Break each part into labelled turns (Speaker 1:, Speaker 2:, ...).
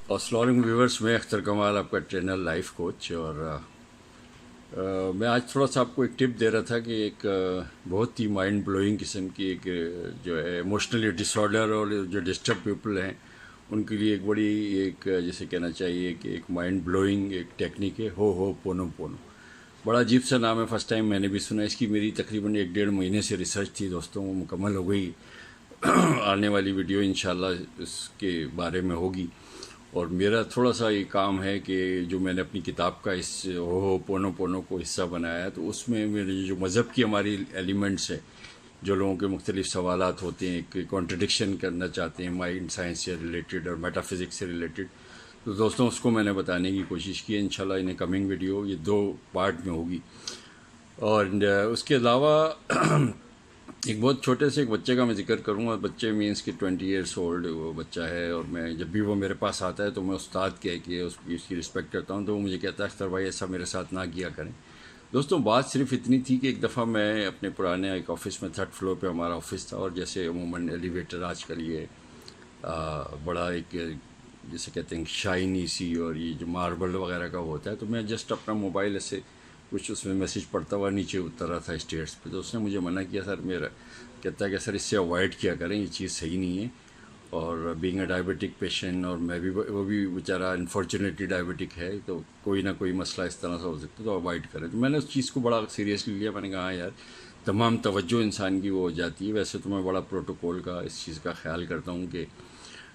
Speaker 1: अस्सलाम वालेकुम व्यूवर्स, मैं अख्तर कमाल आपका ट्रेनर लाइफ कोच। और मैं आज थोड़ा सा आपको एक टिप दे रहा था कि एक बहुत ही माइंड ब्लोइंग किस्म की एक जो है इमोशनली डिसऑर्डर और जो डिस्टर्ब पीपल हैं उनके लिए एक बड़ी एक जैसे कहना चाहिए कि एक माइंड ब्लोइंग एक टेक्निक है, हो पोनो पोनो। बड़ा अजीब सा नाम है, फर्स्ट टाइम मैंने भी सुना। इसकी मेरी तकरीबन 1-1.5 महीने से रिसर्च थी दोस्तों, वो मुकम्मल हो गई। आने वाली वीडियो इंशाल्लाह इसके बारे में होगी। और मेरा थोड़ा सा ये काम है कि जो मैंने अपनी किताब का इस हो पोनो पोनो को हिस्सा बनाया है, तो उसमें मेरे जो मज़हब की हमारी एलिमेंट्स है, जो लोगों के मुख्तलिफ सवालात होते हैं कि कॉन्ट्रडिक्शन करना चाहते हैं माइंड साइंस से रिलेटेड और मेटाफिज़िक्स से रिलेटेड, तो दोस्तों उसको मैंने बताने की कोशिश की है। इंशाल्लाह इन कमिंग वीडियो ये 2 पार्ट में होगी। और उसके अलावा एक बहुत छोटे से एक बच्चे का मैं जिक्र करूँगा। बच्चे मीन्स कि 20 ईयर्स ओल्ड वो बच्चा है, और मैं जब भी वो मेरे पास आता है तो मैं उस्ताद कह के उसकी रिस्पेक्ट करता हूँ, तो वो मुझे कहता है अख्तर भाई ऐसा मेरे साथ ना किया करें। दोस्तों बात सिर्फ इतनी थी कि एक दफ़ा मैं अपने पुराने एक ऑफ़िस में 3rd फ्लोर पे हमारा ऑफिस था, और जैसे अमूमन एलिवेटर आजकल ये बड़ा एक जैसे कहते हैं शाइनी सी और ये जो मार्बल वगैरह का होता है, तो मैं जस्ट अपना मोबाइल ऐसे कुछ उसमें मैसेज पढ़ता हुआ नीचे उतर रहा था स्टेयर्स पे। तो उसने मुझे मना किया, सर मेरा कहता है कि सर इससे अवॉइड किया करें, ये चीज़ सही नहीं है। और बीइंग अ डायबिटिक पेशेंट, और मैं भी वो भी बेचारा अनफॉर्चुनेटली डायबिटिक है, तो कोई ना कोई मसला इस तरह से हो सकता है, तो अवॉइड करें। तो मैंने उस चीज़ को बड़ा सीरियसली लिया। मैंने कहा हाँ यार, तमाम तवज्जो इंसान की वो हो जाती है। वैसे तो मैं बड़ा प्रोटोकॉल का इस चीज़ का ख्याल करता हूँ कि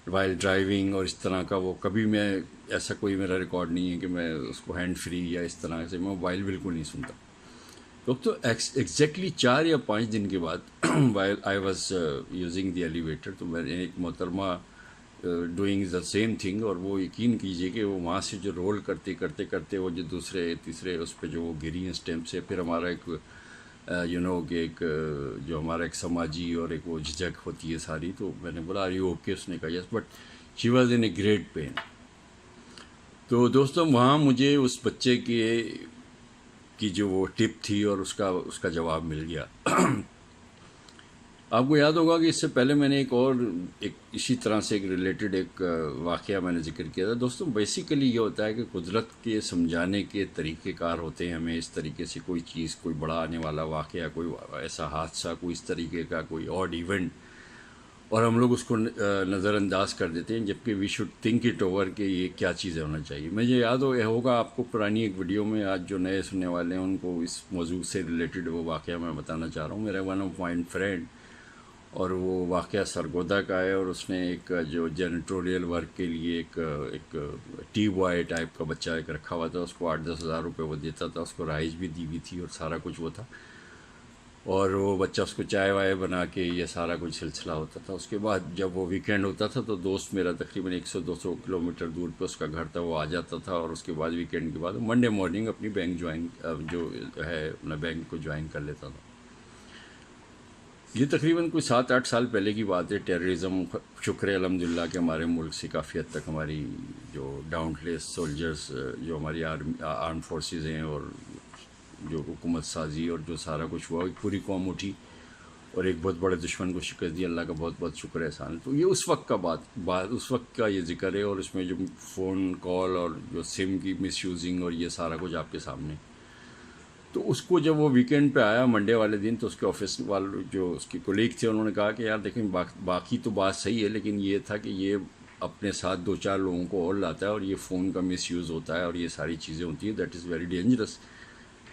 Speaker 1: वाइल ड्राइविंग और इस तरह का वो कभी मैं ऐसा कोई मेरा रिकॉर्ड नहीं है कि मैं उसको हैंड फ्री या इस तरह से मैं मोबाइल बिल्कुल नहीं सुनता। तो एग्जैक्टली 4 या 5 दिन के बाद while I was using the elevator, तो मैंने एक मोहतरमा डूइंग द सेम थिंग, और वो यकीन कीजिए कि वो वहाँ से जो रोल करते करते करते वो जो दूसरे तीसरे उस पर जो वो गिरी हैं स्टेम से, फिर हमारा एक कि एक जो हमारा एक समाजी और एक वो झिझक होती है सारी, तो मैंने बोला आर यू ओके? उसने कहा yes, but she was in a great pen. तो दोस्तों वहाँ मुझे उस बच्चे की जो वो टिप थी और उसका उसका जवाब मिल गया। आपको याद होगा कि इससे पहले मैंने एक इसी तरह से एक रिलेटेड एक वाक़या मैंने जिक्र किया था। दोस्तों बेसिकली ये होता है कि कुदरत के समझाने के तरीक़ेकार होते हैं हमें इस तरीके से, कोई चीज़ कोई बड़ा आने वाला वाक़या, कोई ऐसा हादसा, कोई इस तरीके का कोई ऑड इवेंट, और हम लोग उसको नज़रअंदाज कर देते हैं, जबकि we should think it over कि ये क्या चीज़ें होना चाहिए। मुझे याद होगा आपको पुरानी एक वीडियो में, आज जो नए सुनने वाले हैं उनको इस मौजू से रिलेटेड वो वाक़या मैं बताना चाह रहा हूँ। मेरा वन ऑफ माई फ्रेंड, और वो वाक़या सरगोदा का है, और उसने एक जो जेनिटोरियल वर्क के लिए एक टी बॉय टाइप का बच्चा एक रखा हुआ था। उसको 8-10 हज़ार रुपये वो देता था, उसको राइस भी दी हुई थी और सारा कुछ वो था, और वो बच्चा उसको चाय वाय बना के ये सारा कुछ सिलसिला होता था। उसके बाद जब वो वीकेंड होता था तो दोस्त मेरा तकरीबन 100-200 किलोमीटर दूर पे उसका घर था, वो आ जाता था, और उसके बाद वीकेंड के बाद मंडे मॉर्निंग अपनी बैंक ज्वाइन जो है अपना बैंक को ज्वाइन कर लेता था। ये तकरीबन कोई 7-8 साल पहले की बात है। टेररिज्म शुक्र है अल्हम्दुलिल्लाह कि हमारे मुल्क से काफ़ी हद तक हमारी जो डाउनलेस सोल्जर्स जो हमारी आर्म फोर्सेस हैं, और जो हुकूमत साजी और जो सारा कुछ हुआ, एक पूरी कौम उठी और एक बहुत बड़े दुश्मन को शिकस्त दी। अल्लाह का बहुत बहुत शुक्र एहसान। तो ये उस वक्त का बात उस वक्त का ये जिक्र है, और इसमें जो फ़ोन कॉल और जो सिम की मिस यूजिंग और ये सारा कुछ आपके सामने। तो उसको जब वो वीकेंड पे आया मंडे वाले दिन, तो उसके ऑफिस वाले जो उसके कोलीग थे उन्होंने कहा कि यार देखें बाकी तो बात सही है, लेकिन ये था कि ये अपने साथ 2-4 लोगों को और लाता है, और ये फ़ोन का मिस यूज़ होता है, और ये सारी चीज़ें होती हैं, that is very dangerous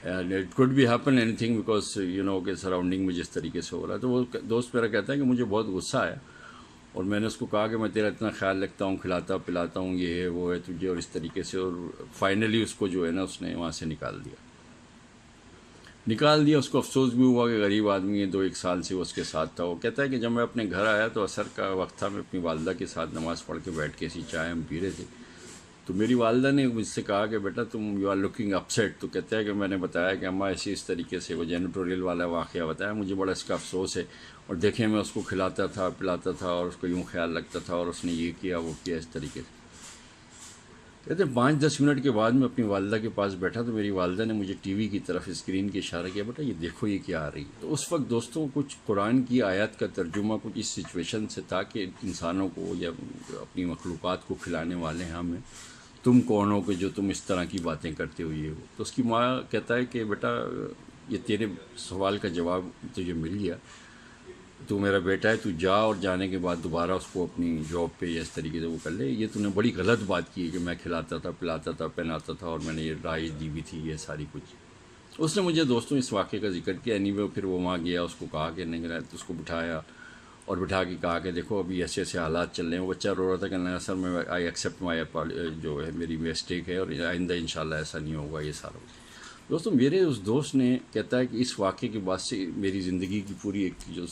Speaker 1: and it could भी हैपन एनीथिंग, बिकॉज के सराउंडिंग में जिस तरीके से हो रहा है। तो वो दोस्त मेरा कहता है कि मुझे बहुत गुस्सा आया, और मैंने उसको कहा कि मैं तेरा इतना ख्याल रखता हूँ, खिलाता पिलाता हूँ, ये है वो है तुझे, और इस तरीके से। और फाइनली उसको जो है ना उसने वहाँ से निकाल दिया। उसको अफसोस भी हुआ कि गरीब आदमी है, 2-1 साल से वो उसके साथ था। वो कहता है कि जब मैं अपने घर आया तो असर का वक्त था, मैं अपनी वालदा के साथ नमाज़ पढ़ के बैठ के ऐसी चाय हम पी रहे थे, तो मेरी वालदा ने मुझसे कहा कि बेटा तुम यू आर लुकिंग अपसेट। तो कहता है कि मैंने बताया कि अम्मा ऐसी इस तरीके से वो जेनिटोरियल वाला वाक़या बताया, मुझे बड़ा इसका अफसोस है, और देखें मैं उसको खिलाता था पिलाता था और उसको यूँ ख्याल रखता था, और उसने ये किया वो किया इस तरीके से। کہتے ہیں 5-10 منٹ کے بعد میں اپنی والدہ کے پاس بیٹھا تو میری والدہ نے مجھے ٹی وی کی طرف اسکرین کے اشارہ کیا، بیٹا یہ دیکھو یہ کیا آ رہی ہے. تو اس وقت دوستوں کچھ قرآن کی آیات کا ترجمہ کچھ اس سچویشن سے تھا کہ انسانوں کو یا اپنی مخلوقات کو کھلانے والے ہیں ہمیں، تم کون ہو کہ جو تم اس طرح کی باتیں کرتے ہوئے ہو. تو اس کی ماں کہتا ہے کہ بیٹا یہ تیرے سوال کا جواب تجھے مل گیا، تو میرا بیٹا ہے، تو جا اور جانے کے بعد دوبارہ اس کو اپنی جاب پہ یا اس طریقے سے وہ کر لے. یہ تو نے بڑی غلط بات کی ہے کہ میں کھلاتا تھا پلاتا تھا پہناتا تھا اور میں نے یہ رائج دی بھی تھی یہ ساری کچھ. اس نے مجھے دوستوں اس واقعے کا ذکر کیا. اینی وے پھر وہ وہاں گیا، اس کو کہا کہ نہیں رہا، تو اس کو بٹھایا اور بٹھا کے کہا کہ دیکھو ابھی ایسے ایسے حالات چل رہے ہیں. وہ بچہ رو رہا تھا کہ نہیں سر میں آئی ایکسیپٹ مائی جو ہے میری مسٹیک ہے اور آئندہ انشاءاللہ ایسا نہیں ہوگا یہ سارا. دوستوں میرے اس دوست نے کہتا ہے کہ اس واقعے کے بعد سے میری زندگی کی پوری ایک جو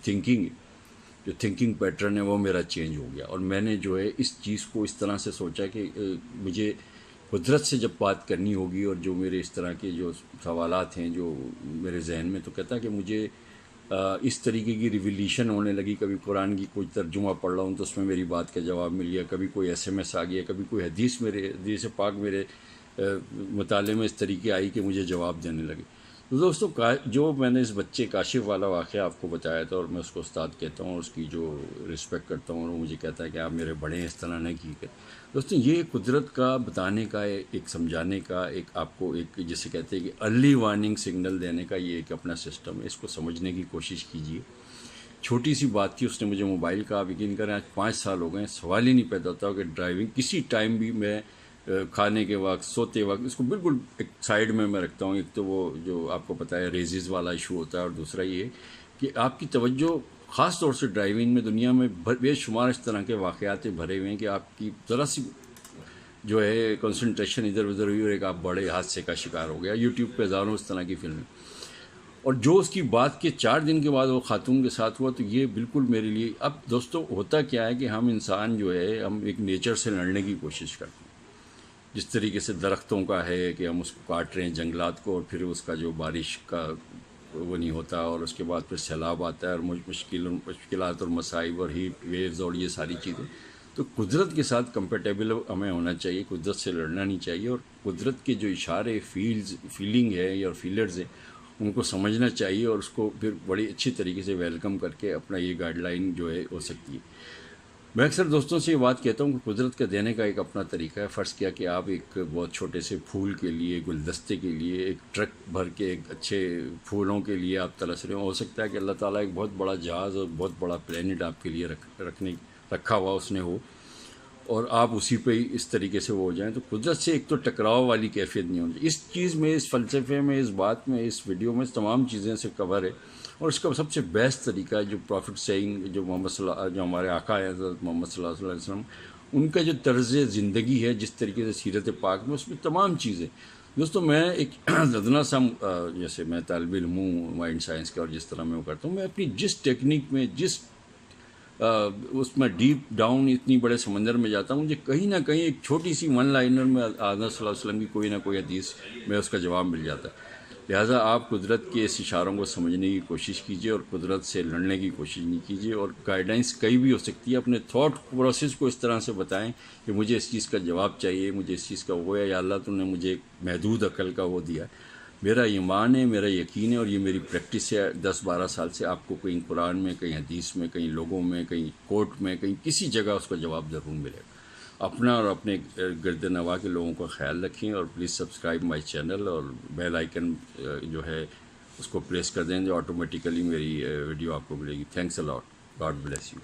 Speaker 1: تھنکنگ پیٹرن ہے وہ میرا چینج ہو گیا. اور میں نے جو ہے اس چیز کو اس طرح سے سوچا کہ مجھے قدرت سے جب بات کرنی ہوگی اور جو میرے اس طرح کے جو سوالات ہیں جو میرے ذہن میں، تو کہتا ہے کہ مجھے اس طریقے کی ریویلیشن ہونے لگی. کبھی قرآن کی کوئی ترجمہ پڑھ رہا ہوں تو اس میں میری بات کا جواب مل گیا، کبھی کوئی SMS آ گیا، کبھی کوئی حدیث پاک میرے مطالعے میں اس طریقے آئی کہ مجھے جواب دینے لگے. تو دوستوں جو میں نے اس بچے کاشف والا واقعہ آپ کو بتایا تھا، اور میں اس کو استاد کہتا ہوں اور اس کی جو رسپیکٹ کرتا ہوں، اور وہ مجھے کہتا ہے کہ آپ میرے بڑے ہیں، اس طرح نہیں کی کر. دوستوں یہ قدرت کا بتانے کا، ایک سمجھانے کا، ایک آپ کو ایک جسے کہتے ہیں کہ ارلی وارننگ سگنل دینے کا یہ ایک اپنا سسٹم ہے. اس کو سمجھنے کی کوشش کیجیے. چھوٹی سی بات تھی، اس نے مجھے موبائل کا، آپ یقین کریں آج 5 سال ہو گئے، سوال ہی نہیں پیدا ہوتا کہ ڈرائیونگ کسی ٹائم بھی میں کھانے کے وقت، سوتے وقت، اس کو بالکل ایک سائیڈ میں رکھتا ہوں. ایک تو وہ جو آپ کو پتہ ہے ریزز والا ایشو ہوتا ہے، اور دوسرا یہ کہ آپ کی توجہ خاص طور سے ڈرائیونگ میں دنیا میں بے شمار اس طرح کے واقعات بھرے ہوئے ہیں کہ آپ کی ذرا سی جو ہے کنسنٹریشن ادھر ادھر ہوئی اور ایک آپ بڑے حادثے کا شکار ہو گیا. یوٹیوب پہ ہزاروں اس طرح کی فلمیں، اور جو اس کی بات کے 4 دن کے بعد وہ خاتون کے ساتھ ہوا. تو یہ بالکل میرے لیے اب دوستوں ہوتا کیا ہے کہ ہم انسان جو ہے ہم ایک نیچر سے لڑنے کی کوشش کرتے ہیں. جس طریقے سے درختوں کا ہے کہ ہم اس کو کاٹ رہے ہیں، جنگلات کو، اور پھر اس کا جو بارش کا وہ نہیں ہوتا، اور اس کے بعد پھر سیلاب آتا ہے اور مشکلات اور مصائب اور ہیٹ ویوز اور یہ ساری چیزیں. تو قدرت کے ساتھ کمپیٹیبل ہمیں ہونا چاہیے، قدرت سے لڑنا نہیں چاہیے، اور قدرت کے جو اشارے فیلنگ ہے یا فیلرز ہیں ان کو سمجھنا چاہیے، اور اس کو پھر بڑی اچھی طریقے سے ویلکم کر کے اپنا یہ گائیڈ لائن جو ہے ہو سکتی ہے. میں اکثر دوستوں سے یہ بات کہتا ہوں کہ قدرت کا دینے کا ایک اپنا طریقہ ہے. فرض کیا کہ آپ ایک بہت چھوٹے سے پھول کے لیے، گلدستے کے لیے، ایک ٹرک بھر کے ایک اچھے پھولوں کے لیے آپ ترس رہے ہو سکتا ہے کہ اللہ تعالیٰ ایک بہت بڑا جہاز اور بہت بڑا پلینٹ آپ کے لیے رکھا ہوا اس نے ہو، اور آپ اسی پہ ہی اس طریقے سے وہ ہو جائیں. تو قدرت سے ایک تو ٹکراؤ والی کیفیت نہیں ہونی. اس چیز میں، اس فلسفے میں، اس بات میں، اس ویڈیو میں تمام چیزیں سے کور ہے. اور اس کا سب سے بیسٹ طریقہ ہے جو پروفٹ سیئنگ، جو جو ہمارے آقا ہے حضرت محمد صلی اللہ علیہ وسلم، ان کا جو طرز زندگی ہے، جس طریقے سے سیرت پاک میں، اس میں تمام چیزیں. دوستوں میں ایک ادنا سا جیسے میں طالب علم ہوں مائنڈ سائنس کا، اور جس طرح میں وہ کرتا ہوں، میں اپنی جس ٹیکنیک میں، جس اس میں ڈیپ ڈاؤن اتنی بڑے سمندر میں جاتا ہوں، مجھے کہیں نہ کہیں ایک چھوٹی سی 1 لائنر میں حضرت صلی اللہ علیہ وسلم کی کوئی نہ کوئی حدیث میں اس کا جواب مل جاتا ہے. لہٰذا آپ قدرت کے اس اشاروں کو سمجھنے کی کوشش کیجیے اور قدرت سے لڑنے کی کوشش نہیں کیجیے. اور گائیڈنس کئی بھی ہو سکتی ہے، اپنے تھاٹ پروسیس کو اس طرح سے بتائیں کہ مجھے اس چیز کا جواب چاہیے، مجھے اس چیز کا وہ ہے، یا اللہ تو نے مجھے ایک محدود عقل کا وہ دیا ہے. میرا ایمان ہے، میرا یقین ہے، اور یہ میری پریکٹس ہے 10-12 سال سے. آپ کو کہیں قرآن میں، کہیں حدیث میں، کہیں لوگوں میں، کہیں کوٹ میں، کہیں کسی جگہ اس کا جواب ضرور ملے گا. اپنا اور اپنے گرد نواح کے لوگوں کا خیال رکھیں، اور پلیز سبسکرائب مائی چینل، اور بیل آئیکن جو ہے اس کو پریس کر دیں جو آٹومیٹیکلی میری ویڈیو آپ کو ملے گی. Thanks a lot. God bless you.